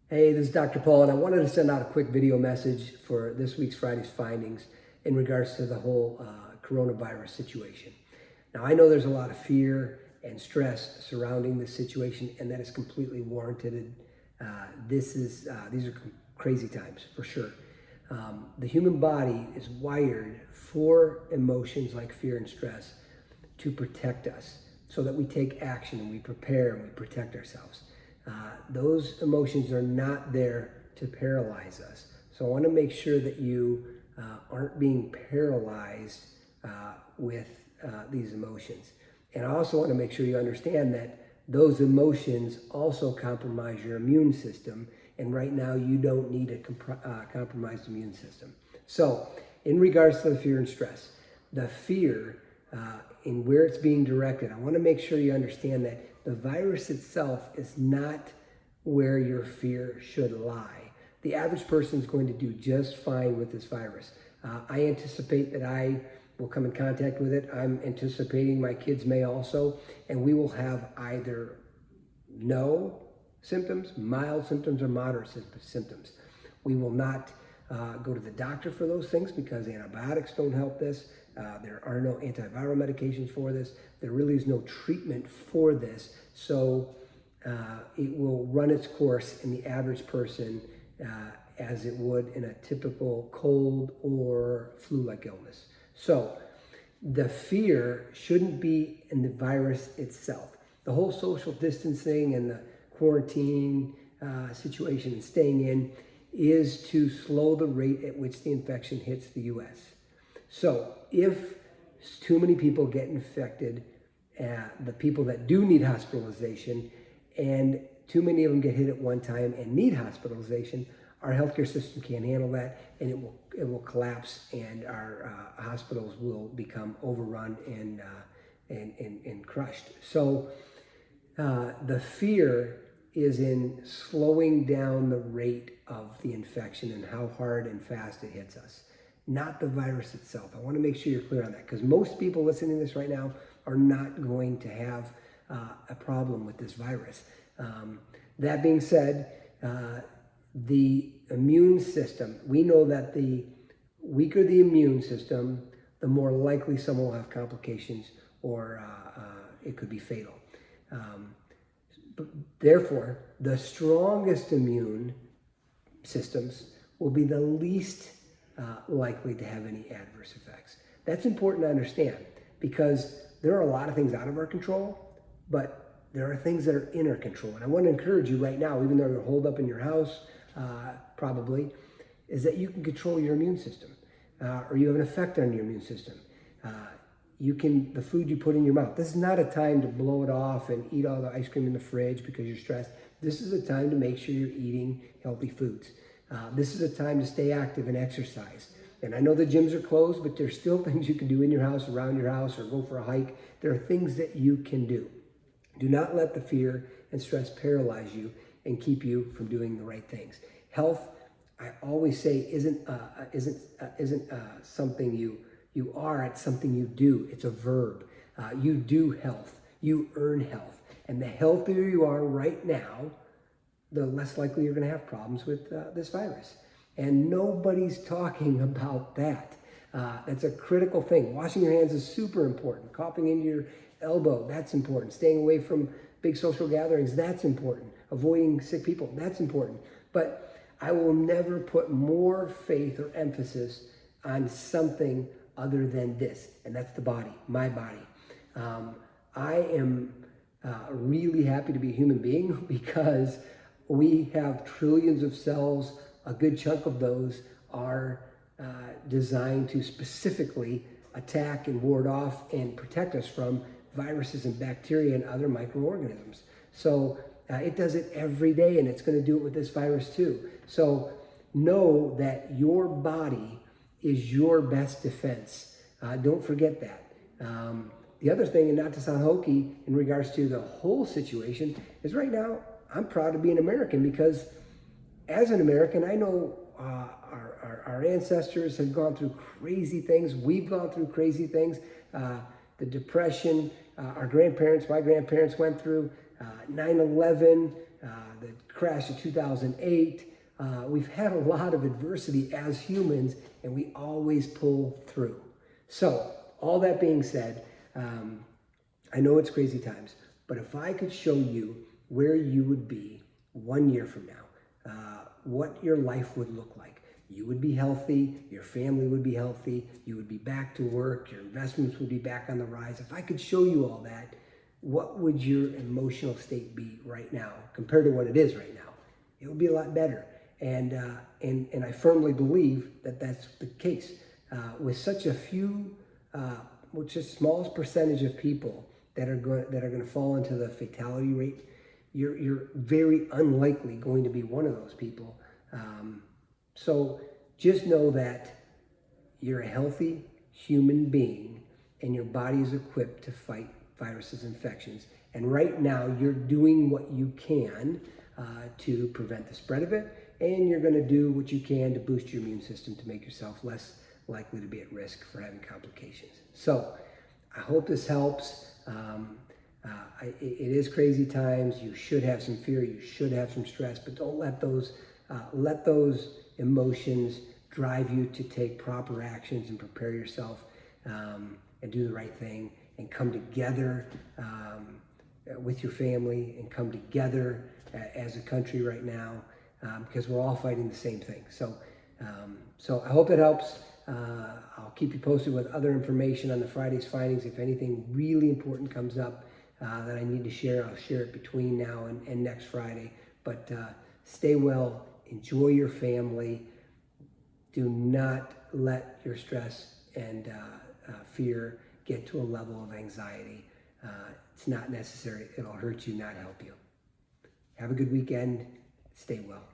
Hey, this is Dr. Paul, and I wanted to send out a quick video message for this week's Friday's findings in regards to the whole coronavirus situation. Now, I know there's a lot of fear and stress surrounding this situation, and that is completely warranted. These are crazy times for sure. The human body is wired for emotions like fear and stress to protect us, so that we take action and we prepare and we protect ourselves. Those emotions are not there to paralyze us. So I want to make sure that you aren't being paralyzed with these emotions. And I also want to make sure you understand that those emotions also compromise your immune system. And right now you don't need a compromised immune system. So in regards to the fear and stress, the fear in where it's being directed, I want to make sure you understand that the virus itself is not where your fear should lie. The average person is going to do just fine with this virus. I anticipate that I will come in contact with it. I'm anticipating my kids may also, and we will have either no symptoms, mild symptoms, or moderate symptoms. We will not go to the doctor for those things because antibiotics don't help this. There are no antiviral medications for this. There really is no treatment for this. So it will run its course in the average person as it would in a typical cold or flu-like illness. So the fear shouldn't be in the virus itself. The whole social distancing and the quarantine situation and staying in is to slow the rate at which the infection hits the U.S. So if too many people get infected, the people that do need hospitalization, and too many of them get hit at one time and need hospitalization, our healthcare system can't handle that, and it will collapse, and our hospitals will become overrun and crushed. So the fear is in slowing down the rate of the infection and how hard and fast it hits us, not the virus itself. I want to make sure you're clear on that, because most people listening to this right now are not going to have a problem with this virus. That being said, the immune system, we know that the weaker the immune system, the more likely someone will have complications, or it could be fatal. Therefore, the strongest immune systems will be the least likely to have any adverse effects. That's important to understand, because there are a lot of things out of our control, but there are things that are in our control. And I want to encourage you right now, even though you're holed up in your house, probably, is that you can control your immune system, or you have an effect on your immune system. The food you put in your mouth. This is not a time to blow it off and eat all the ice cream in the fridge because you're stressed. This is a time to make sure you're eating healthy foods. This is a time to stay active and exercise. And I know the gyms are closed, but there's still things you can do in your house, around your house, or go for a hike. There are things that you can do. Do not let the fear and stress paralyze you and keep you from doing the right things. Health, I always say, isn't something you are, it's something you do. It's a verb. You do health. You earn health. And the healthier you are right now, the less likely you're going to have problems with this virus. And nobody's talking about that. That's a critical thing. Washing your hands is super important. Coughing into your elbow, that's important. Staying away from big social gatherings, that's important. Avoiding sick people, that's important. But I will never put more faith or emphasis on something other than this, and that's the body, my body. I am really happy to be a human being because we have trillions of cells. A good chunk of those are designed to specifically attack and ward off and protect us from viruses and bacteria and other microorganisms. So it does it every day, and it's going to do it with this virus too. So know that your body is your best defense. Don't forget that. The other thing, and not to sound hokey in regards to the whole situation, is right now I'm proud to be an American, because as an American, I know our ancestors have gone through crazy things. We've gone through crazy things. The Depression, my grandparents went through, 9/11, the crash of 2008. We've had a lot of adversity as humans, and we always pull through. So, all that being said, I know it's crazy times, but if I could show you where you would be 1 year from now, what your life would look like, you would be healthy, your family would be healthy, you would be back to work, your investments would be back on the rise. If I could show you all that, what would your emotional state be right now compared to what it is right now? It would be a lot better. And I firmly believe that that's the case. With such a few, which is the smallest percentage of people that are going to fall into the fatality rate, you're very unlikely going to be one of those people. So just know that you're a healthy human being and your body is equipped to fight viruses, infections. And right now you're doing what you can to prevent the spread of it. And you're going to do what you can to boost your immune system to make yourself less likely to be at risk for having complications. So I hope this helps. It is crazy times. You should have some fear. You should have some stress, but don't let those emotions drive you to take proper actions and prepare yourself and do the right thing and come together with your family and come together as a country right now because we're all fighting the same thing. So I hope it helps. I'll keep you posted with other information on the Friday's findings. If anything really important comes up that I need to share, I'll share it between now and next Friday. But stay well, enjoy your family. Do not let your stress and fear get to a level of anxiety. It's not necessary. It'll hurt you, not help you. Have a good weekend. Stay well.